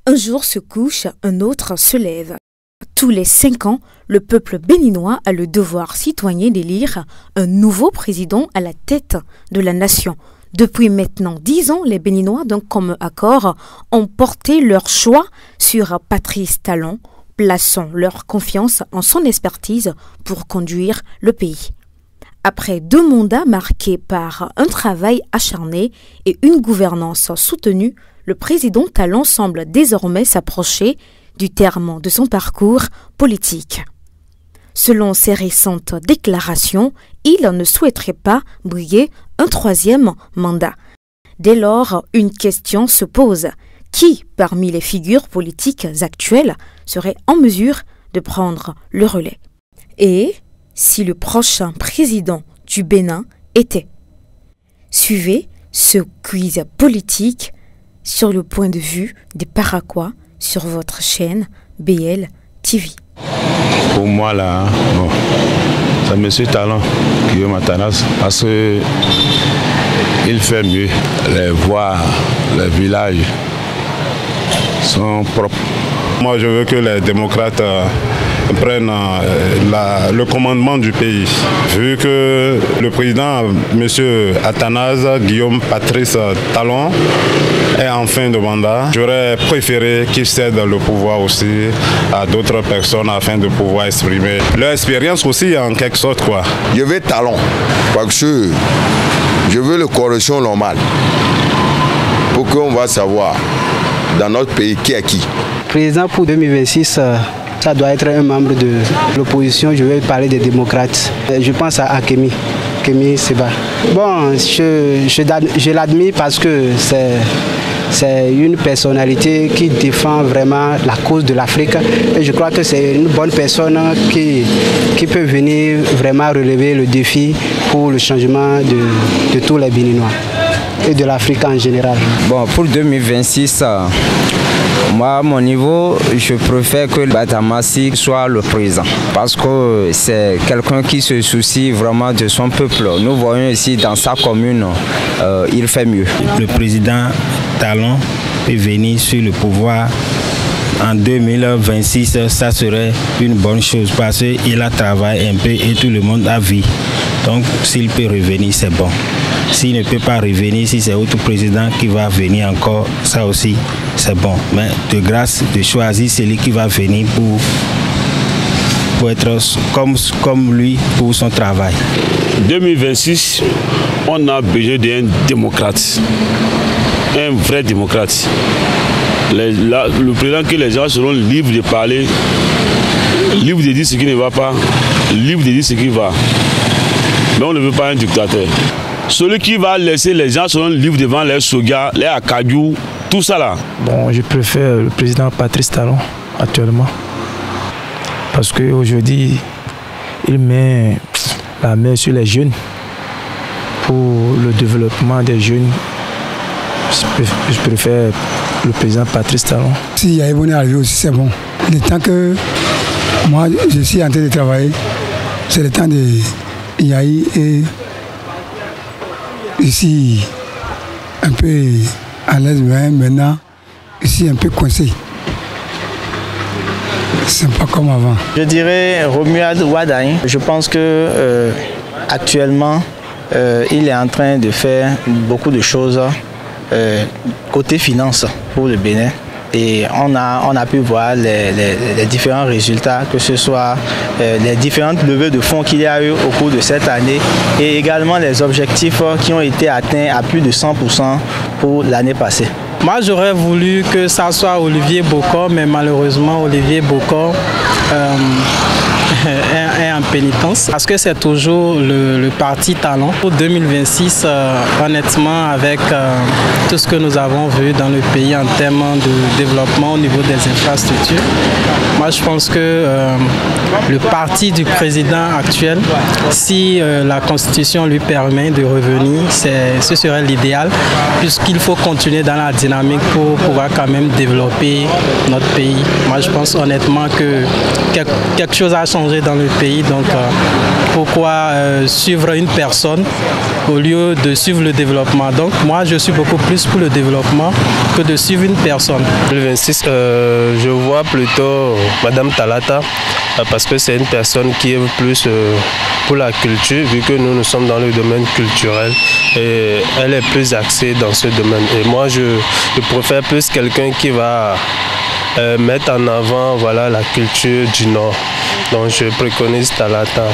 Un jour se couche, un autre se lève. Tous les 5 ans, le peuple béninois a le devoir citoyen d'élire un nouveau président à la tête de la nation. Depuis maintenant 10 ans, les Béninois d'un commun accord ont porté leur choix sur Patrice Talon, plaçant leur confiance en son expertise pour conduire le pays. Après 2 mandats marqués par un travail acharné et une gouvernance soutenue, le président Talon semble désormais s'approcher du terme de son parcours politique. Selon ses récentes déclarations, il ne souhaiterait pas briguer un 3e mandat. Dès lors, une question se pose. Qui, parmi les figures politiques actuelles, serait en mesure de prendre le relais? Et si le prochain président du Bénin était? Suivez ce quiz politique sur le point de vue des Paraquois sur votre chaîne BL TV. Pour moi là, bon, c'est M. Talon, Guillaume Athanas, parce que il fait mieux. Les voies, les villages sont propres. Moi je veux que les démocrates prennent le commandement du pays. Vu que le président, M. Athanas Guillaume Patrice Talon, est en fin de mandat, j'aurais préféré qu'il cède le pouvoir aussi à d'autres personnes afin de pouvoir exprimer leur expérience aussi en quelque sorte, quoi. Je veux Talon parce que je veux la corruption normale pour qu'on va savoir dans notre pays qui est qui. Président pour 2026, ça doit être un membre de l'opposition. Je vais parler des démocrates. Je pense à Kémi Seba. Bon, je l'admire parce que c'est une personnalité qui défend vraiment la cause de l'Afrique. Et je crois que c'est une bonne personne qui peut venir vraiment relever le défi pour le changement de tous les Béninois et de l'Afrique en général. Bon, pour 2026, moi, à mon niveau, je préfère que Batamassi soit le président parce que c'est quelqu'un qui se soucie vraiment de son peuple. Nous voyons ici dans sa commune, il fait mieux. Le président Talon peut venir sur le pouvoir en 2026, ça serait une bonne chose parce qu'il a travaillé un peu et tout le monde a vu. Donc, s'il peut revenir, c'est bon. S'il ne peut pas revenir, si c'est autre président qui va venir encore, ça aussi, c'est bon. Mais de grâce de choisir celui qui va venir pour être comme lui pour son travail. 2026, on a besoin d'un démocrate, un vrai démocrate. Le président que les gens seront libres de parler, libres de dire ce qui ne va pas, libres de dire ce qui va. Mais on ne veut pas un dictateur. Celui qui va laisser les gens seront libres devant les sogas, les acadiou, tout ça là. Bon, je préfère le président Patrice Talon actuellement. Parce qu'aujourd'hui, il met la main sur les jeunes pour le développement des jeunes. Je préfère le président Patrice Talon. Si Yaïboune est arrivé aussi, c'est bon. Le temps que moi, je suis en train de travailler, c'est le temps de Yaï et ici un peu à l'aise, mais maintenant, ici un peu coincé. C'est pas comme avant. Je dirais Romuald Wadaï. Je pense que actuellement, il est en train de faire beaucoup de choses côté finance pour le Bénin. Et on a pu voir les différents résultats, que ce soit les différentes levées de fonds qu'il y a eu au cours de cette année et également les objectifs qui ont été atteints à plus de 100% pour l'année passée. Moi, j'aurais voulu que ça soit Olivier Bokor, mais malheureusement, Olivier Bokor est en pénitence parce que c'est toujours le parti Talon. Pour 2026, honnêtement, avec tout ce que nous avons vu dans le pays en termes de développement au niveau des infrastructures, moi je pense que le parti du président actuel, si la Constitution lui permet de revenir, ce serait l'idéal, puisqu'il faut continuer dans la dynamique pour pouvoir quand même développer notre pays. Moi je pense honnêtement que quelque chose a changé changer dans le pays. Donc pourquoi suivre une personne au lieu de suivre le développement? Donc moi je suis beaucoup plus pour le développement que de suivre une personne. Le 26, je vois plutôt Madame Talata parce que c'est une personne qui est plus pour la culture, vu que nous sommes dans le domaine culturel et elle est plus axée dans ce domaine. Et moi je préfère plus quelqu'un qui va mettre en avant, voilà, la culture du Nord. Donc je préconise Talata.